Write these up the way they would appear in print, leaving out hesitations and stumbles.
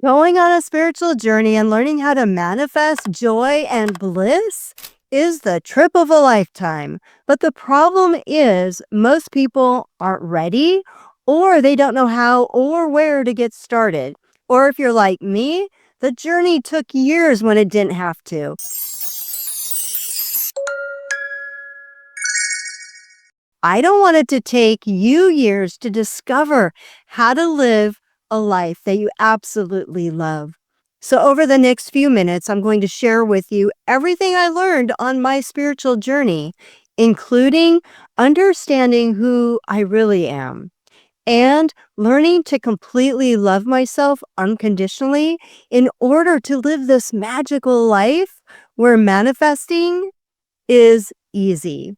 Going on a spiritual journey and learning how to manifest joy and bliss is the trip of a lifetime. But the problem is most people aren't ready, or they don't know how or where to get started. Or if you're like me, the journey took years when it didn't have to. I don't want it to take you years to discover how to live a life that you absolutely love. So, over the next few minutes, I'm going to share with you everything I learned on my spiritual journey, including understanding who I really am and learning to completely love myself unconditionally in order to live this magical life where manifesting is easy.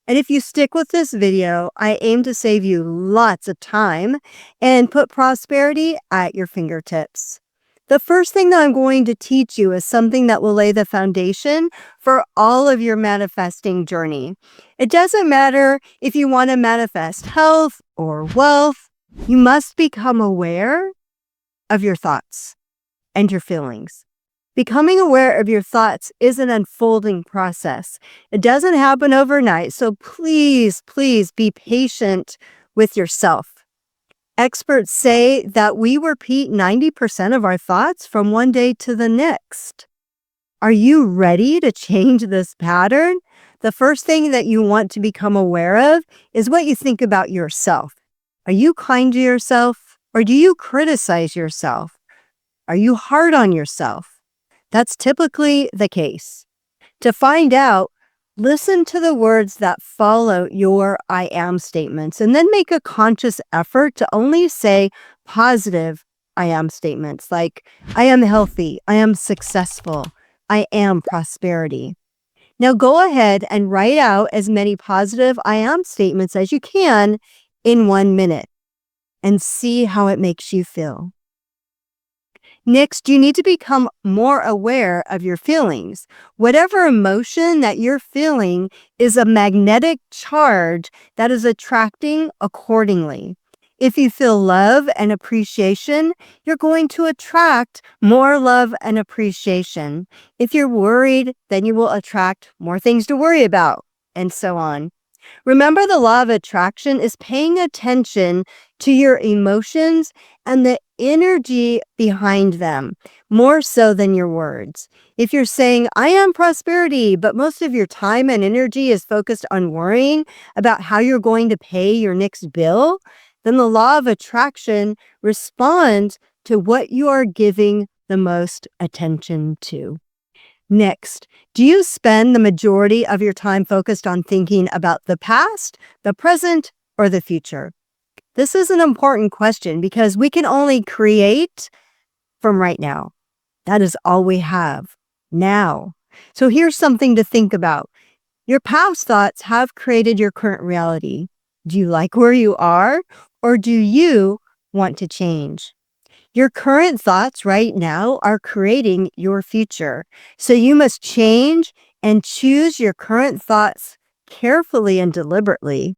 And if you stick with this video, I aim to save you lots of time and put prosperity at your fingertips. The first thing that I'm going to teach you is something that will lay the foundation for all of your manifesting journey. It doesn't matter if you want to manifest health or wealth, you must become aware of your thoughts and your feelings. Becoming aware of your thoughts is an unfolding process. It doesn't happen overnight, so please be patient with yourself. Experts say that we repeat 90% of our thoughts from one day to the next. Are you ready to change this pattern? The first thing that you want to become aware of is what you think about yourself. Are you kind to yourself, or do you criticize yourself? Are you hard on yourself? That's typically the case. To find out, listen to the words that follow your I am statements and then make a conscious effort to only say positive I am statements like I am healthy, I am successful, I am prosperity. Now go ahead and write out as many positive I am statements as you can in 1 minute and see how it makes you feel. Next, you need to become more aware of your feelings. Whatever emotion that you're feeling is a magnetic charge that is attracting accordingly. If you feel love and appreciation, you're going to attract more love and appreciation. If you're worried, then you will attract more things to worry about, and so on. Remember, the law of attraction is paying attention to your emotions and the energy behind them, more so than your words. If you're saying, I am prosperity, but most of your time and energy is focused on worrying about how you're going to pay your next bill, then the law of attraction responds to what you are giving the most attention to. Next, do you spend the majority of your time focused on thinking about the past, the present, or the future? This is an important question because we can only create from right now. That is all we have now. So here's something to think about. Your past thoughts have created your current reality. Do you like where you are, or do you want to change? Your current thoughts right now are creating your future. So you must change and choose your current thoughts carefully and deliberately.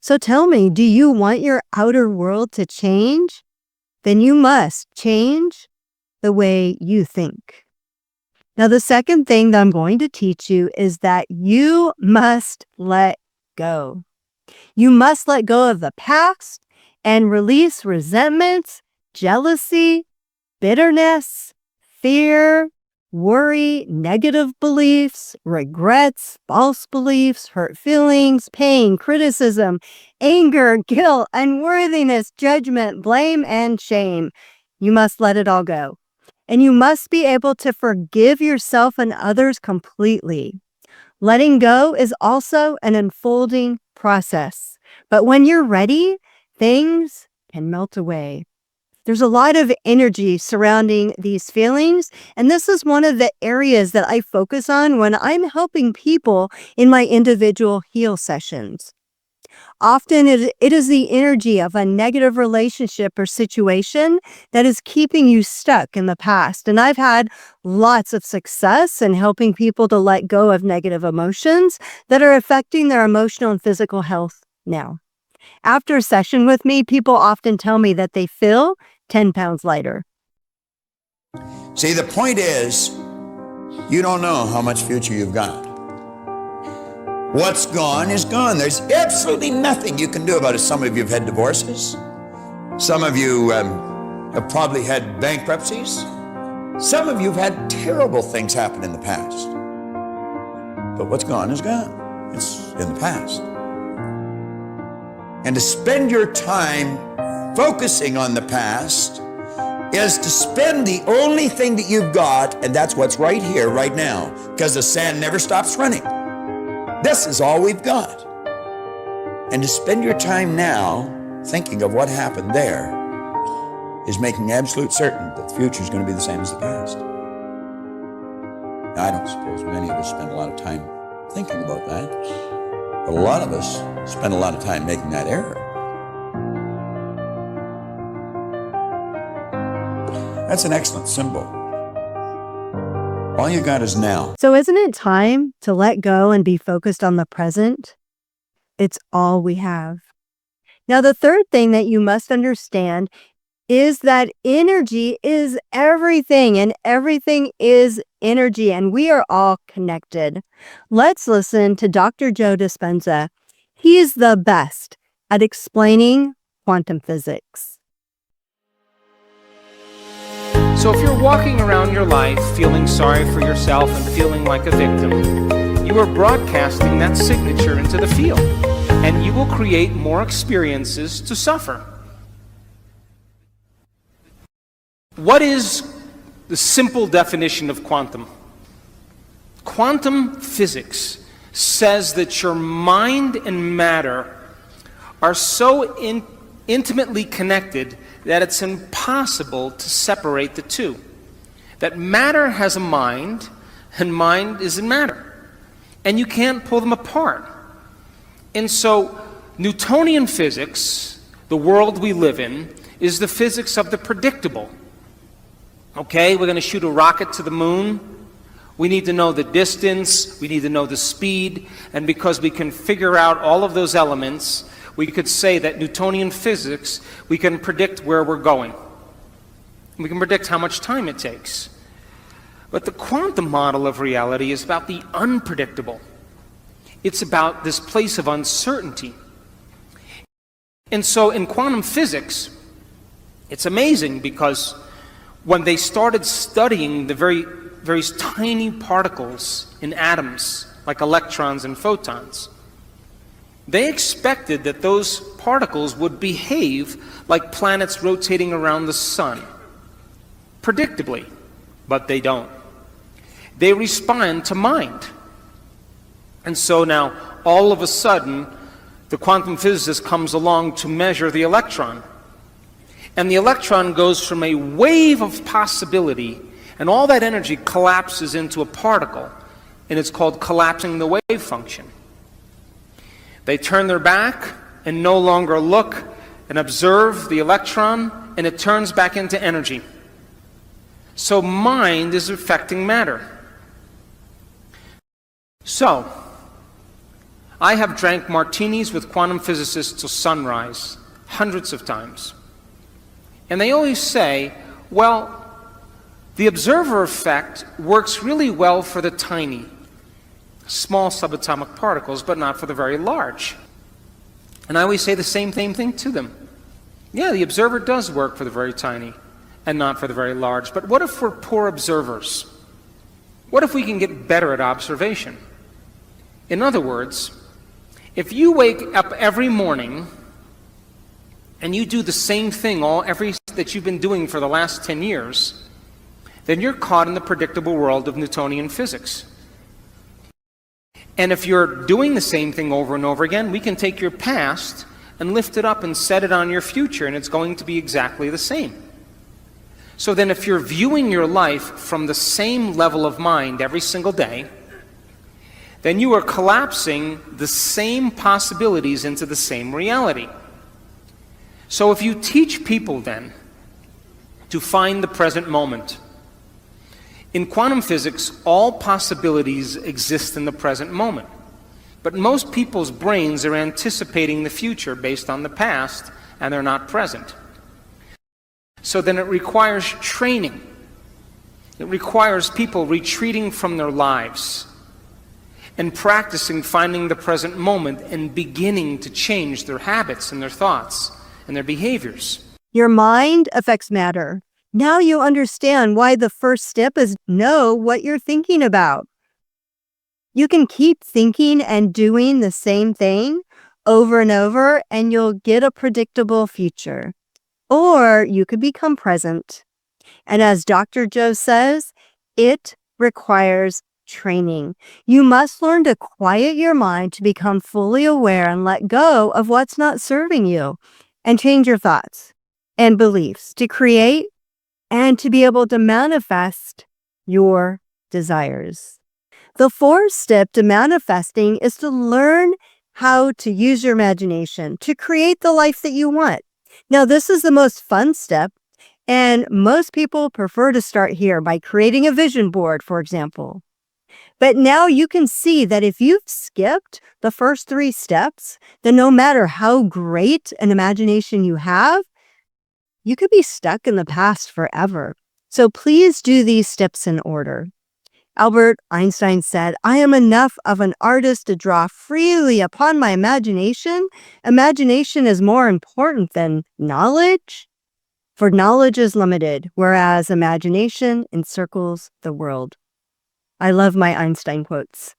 So tell me, do you want your outer world to change? Then you must change the way you think. Now, the second thing that I'm going to teach you is that you must let go. You must let go of the past and release resentments, jealousy, bitterness, fear, worry, negative beliefs, regrets, false beliefs, hurt feelings, pain, criticism, anger, guilt, unworthiness, judgment, blame, and shame. You must let it all go. And you must be able to forgive yourself and others completely. Letting go is also an unfolding process. But when you're ready, things can melt away. There's a lot of energy surrounding these feelings, and this is one of the areas that I focus on when I'm helping people in my individual heal sessions. Often it is the energy of a negative relationship or situation that is keeping you stuck in the past. And I've had lots of success in helping people to let go of negative emotions that are affecting their emotional and physical health now. After a session with me, people often tell me that they feel 10 pounds lighter. See, the point is, you don't know how much future you've got. What's gone is gone. There's absolutely nothing you can do about it. Some of you have had divorces. Some of you have probably had bankruptcies. Some of you have had terrible things happen in the past. But what's gone is gone. It's in the past. And to spend your time focusing on the past is to spend the only thing that you've got, and that's what's right here, right now, because the sand never stops running. This is all we've got. And to spend your time now thinking of what happened there is making absolute certain that the future is going to be the same as the past. Now, I don't suppose many of us spend a lot of time thinking about that, but a lot of us spend a lot of time making that error. That's an excellent symbol. All you got is now. So isn't it time to let go and be focused on the present? It's all we have. Now, the third thing that you must understand is that energy is everything, and everything is energy, and we are all connected. Let's listen to Dr. Joe Dispenza. He is the best at explaining quantum physics. So if you're walking around your life feeling sorry for yourself and feeling like a victim, you are broadcasting that signature into the field, and you will create more experiences to suffer. What is the simple definition of quantum? Quantum physics says that your mind and matter are so intimately connected that it's impossible to separate the two. That matter has a mind, and mind is in matter. And you can't pull them apart. And so, Newtonian physics, the world we live in, is the physics of the predictable. Okay, we're going to shoot a rocket to the moon. We need to know the distance, we need to know the speed, and because we can figure out all of those elements, we could say that Newtonian physics, we can predict where we're going. We can predict how much time it takes. But the quantum model of reality is about the unpredictable. It's about this place of uncertainty. And so in quantum physics, it's amazing because when they started studying the very tiny particles in atoms, like electrons and photons, they expected that those particles would behave like planets rotating around the sun, predictably, but they don't. They respond to mind. And so now, all of a sudden, the quantum physicist comes along to measure the electron. And the electron goes from a wave of possibility, and all that energy collapses into a particle, and it's called collapsing the wave function. They turn their back and no longer look and observe the electron, and it turns back into energy. So mind is affecting matter. So, I have drank martinis with quantum physicists till sunrise, hundreds of times. And they always say, well, the observer effect works really well for the tiny, small subatomic particles, but not for the very large. And I always say the same thing to them. Yeah, the observer does work for the very tiny and not for the very large. But what if we're poor observers? What if we can get better at observation? In other words, if you wake up every morning and you do the same thing that you've been doing for the last 10 years, then you're caught in the predictable world of Newtonian physics. And if you're doing the same thing over and over again, we can take your past and lift it up and set it on your future, and it's going to be exactly the same. So then if you're viewing your life from the same level of mind every single day, then you are collapsing the same possibilities into the same reality. So if you teach people then to find the present moment, in quantum physics, all possibilities exist in the present moment. But most people's brains are anticipating the future based on the past, and they're not present. So then it requires training. It requires people retreating from their lives and practicing finding the present moment and beginning to change their habits and their thoughts and their behaviors. Your mind affects matter. Now you understand why the first step is know what you're thinking about. You can keep thinking and doing the same thing over and over, and you'll get a predictable future. Or you could become present. And as Dr. Joe says, it requires training. You must learn to quiet your mind to become fully aware and let go of what's not serving you, and change your thoughts and beliefs to create and to be able to manifest your desires. The fourth step to manifesting is to learn how to use your imagination to create the life that you want. Now, this is the most fun step, and most people prefer to start here by creating a vision board, for example. But now you can see that if you've skipped the first 3 steps, then no matter how great an imagination you have, you could be stuck in the past forever. So please do these steps in order. Albert Einstein said, "I am enough of an artist to draw freely upon my imagination. Imagination is more important than knowledge, for knowledge is limited, whereas imagination encircles the world." I love my Einstein quotes.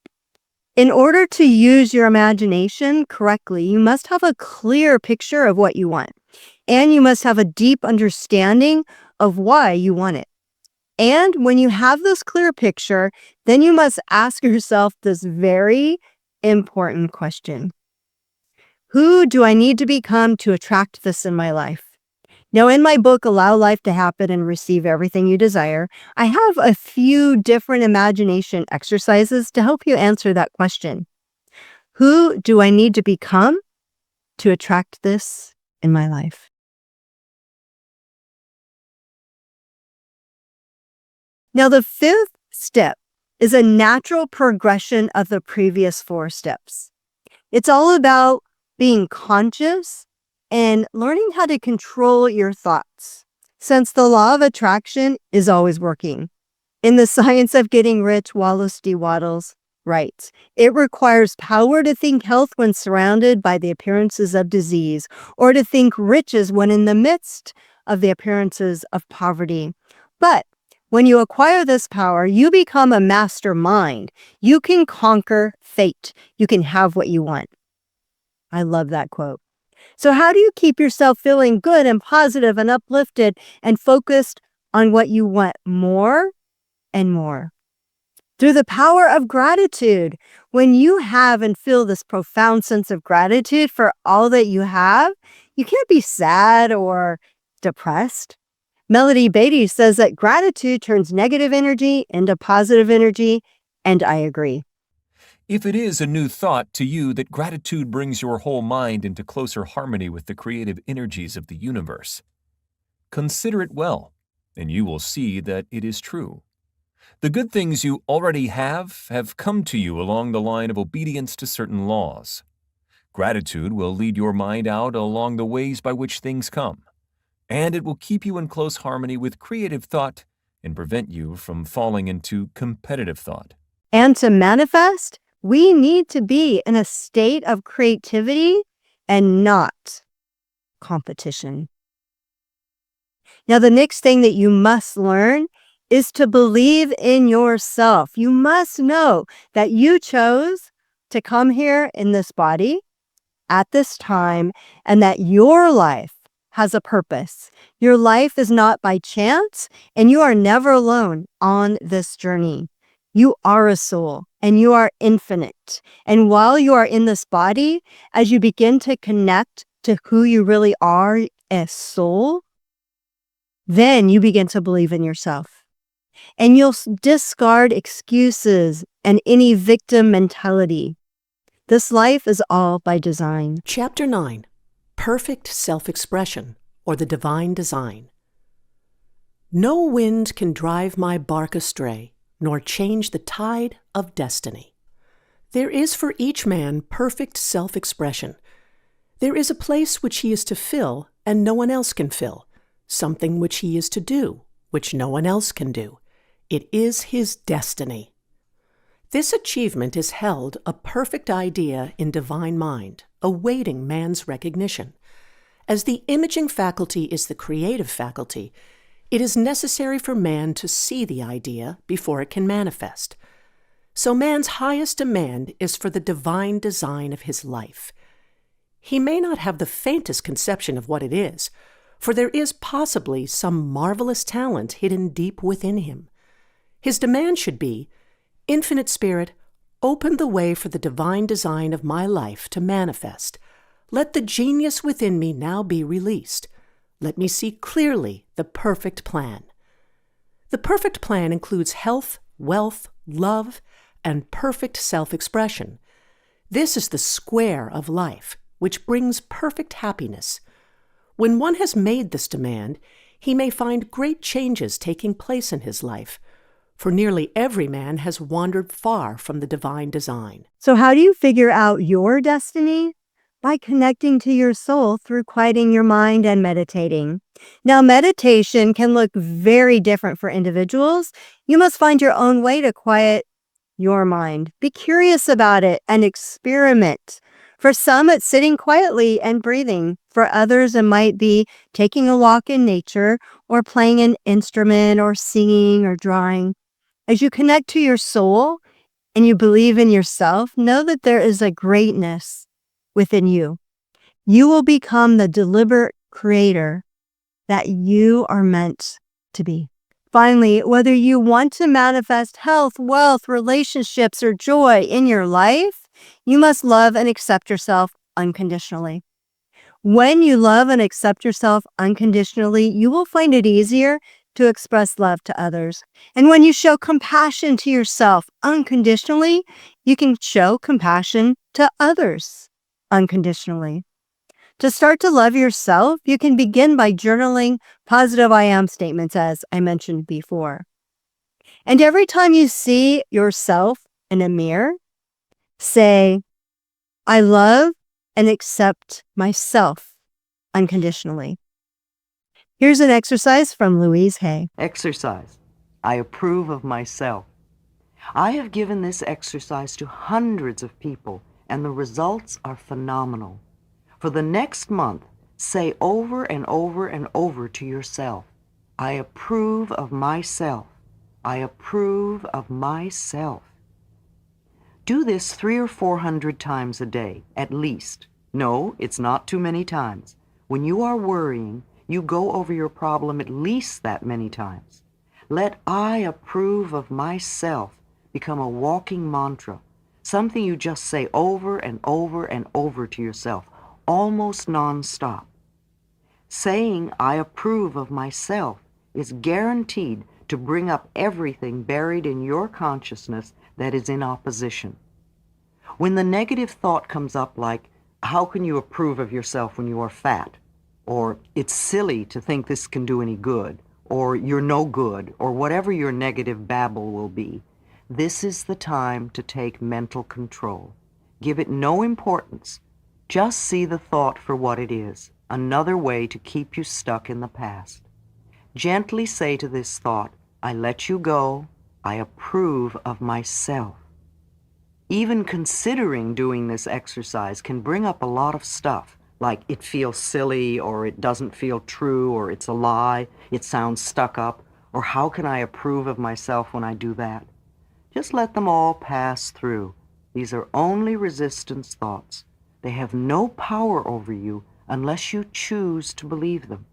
In order to use your imagination correctly, you must have a clear picture of what you want, and you must have a deep understanding of why you want it. And when you have this clear picture, then you must ask yourself this very important question. Who do I need to become to attract this in my life? Now, in my book, Allow Life to Happen and Receive Everything You Desire, I have a few different imagination exercises to help you answer that question. Who do I need to become to attract this in my life? Now, the 5th step is a natural progression of the previous 4 steps. It's all about being conscious and learning how to control your thoughts, since the law of attraction is always working. In The Science of Getting Rich, Wallace D. Wattles writes, "It requires power to think health when surrounded by the appearances of disease, or to think riches when in the midst of the appearances of poverty. But when you acquire this power, you become a mastermind. You can conquer fate. You can have what you want." I love that quote. So how do you keep yourself feeling good and positive and uplifted and focused on what you want more and more? Through the power of gratitude. When you have and feel this profound sense of gratitude for all that you have, you can't be sad or depressed. Melody Beatty says that gratitude turns negative energy into positive energy, and I agree. If it is a new thought to you that gratitude brings your whole mind into closer harmony with the creative energies of the universe, consider it well, and you will see that it is true. The good things you already have come to you along the line of obedience to certain laws. Gratitude will lead your mind out along the ways by which things come, and it will keep you in close harmony with creative thought and prevent you from falling into competitive thought. And to manifest, we need to be in a state of creativity and not competition. Now, the next thing that you must learn is to believe in yourself. You must know that you chose to come here in this body at this time, and that your life has a purpose. Your life is not by chance, and you are never alone on this journey. You are a soul, and you are infinite. And while you are in this body, as you begin to connect to who you really are as soul, then you begin to believe in yourself. And you'll discard excuses and any victim mentality. This life is all by design. Chapter 9, Perfect Self-Expression, or the Divine Design. No wind can drive my bark astray, nor change the tide of destiny. There is for each man perfect self-expression. There is a place which he is to fill and no one else can fill, something which he is to do, which no one else can do. It is his destiny. This achievement is held a perfect idea in divine mind, awaiting man's recognition. As the imaging faculty is the creative faculty, it is necessary for man to see the idea before it can manifest. So man's highest demand is for the divine design of his life. He may not have the faintest conception of what it is, for there is possibly some marvelous talent hidden deep within him. His demand should be, Infinite Spirit, open the way for the divine design of my life to manifest. Let the genius within me now be released. Let me see clearly the perfect plan. The perfect plan includes health, wealth, love, and perfect self-expression. This is the square of life, which brings perfect happiness. When one has made this demand, he may find great changes taking place in his life, for nearly every man has wandered far from the divine design. So how do you figure out your destiny? By connecting to your soul through quieting your mind and meditating. Now, meditation can look very different for individuals. You must find your own way to quiet your mind. Be curious about it and experiment. For some, it's sitting quietly and breathing. For others, it might be taking a walk in nature or playing an instrument or singing or drawing. As you connect to your soul and you believe in yourself, know that there is a greatness within you. You will become the deliberate creator that you are meant to be. Finally, whether you want to manifest health, wealth, relationships, or joy in your life, you must love and accept yourself unconditionally. When you love and accept yourself unconditionally, you will find it easier to express love to others. And when you show compassion to yourself unconditionally, you can show compassion to others unconditionally. To start to love yourself, you can begin by journaling positive I am statements, as I mentioned before. And every time you see yourself in a mirror, say, I love and accept myself unconditionally. Here's an exercise from Louise Hay. Exercise. I approve of myself. I have given this exercise to hundreds of people, and the results are phenomenal. For the next month, say over and over and over to yourself, I approve of myself. I approve of myself. Do this 300 or 400 times a day, at least. No, it's not too many times. When you are worrying, you go over your problem at least that many times. Let I approve of myself become a walking mantra, something you just say over and over and over to yourself, almost non-stop. Saying I approve of myself is guaranteed to bring up everything buried in your consciousness that is in opposition. When the negative thought comes up like, how can you approve of yourself when you are fat? Or it's silly to think this can do any good, or you're no good, or whatever your negative babble will be, this is the time to take mental control. Give it no importance. Just see the thought for what it is, another way to keep you stuck in the past. Gently say to this thought, I let you go, I approve of myself. Even considering doing this exercise can bring up a lot of stuff, like it feels silly, or it doesn't feel true, or it's a lie, it sounds stuck up, or how can I approve of myself when I do that? Just let them all pass through. These are only resistance thoughts. They have no power over you unless you choose to believe them.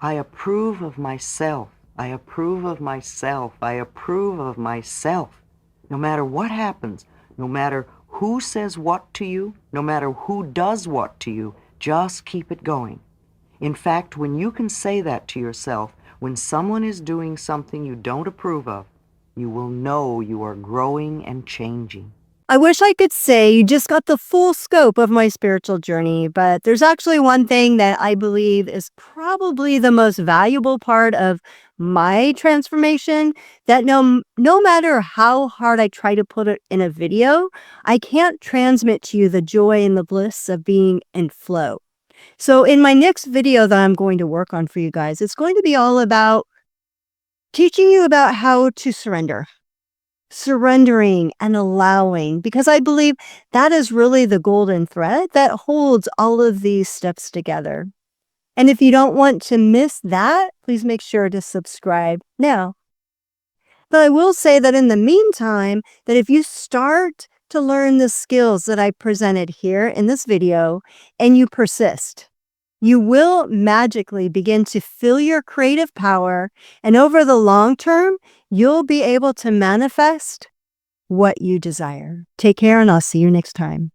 I approve of myself. I approve of myself. I approve of myself. No matter what happens, no matter who says what to you, no matter who does what to you, just keep it going. In fact, when you can say that to yourself, when someone is doing something you don't approve of, you will know you are growing and changing. I wish I could say you just got the full scope of my spiritual journey, but there's actually one thing that I believe is probably the most valuable part of my transformation that no matter how hard I try to put it in a video, I can't transmit to you the joy and the bliss of being in flow. So in my next video that I'm going to work on for you guys, it's going to be all about teaching you about how to surrendering and allowing, because I believe that is really the golden thread that holds all of these steps together. And if you don't want to miss that, please make sure to subscribe now. But I will say that in the meantime, that if you start to learn the skills that I presented here in this video and you persist, you will magically begin to feel your creative power, and over the long term, you'll be able to manifest what you desire. Take care, and I'll see you next time.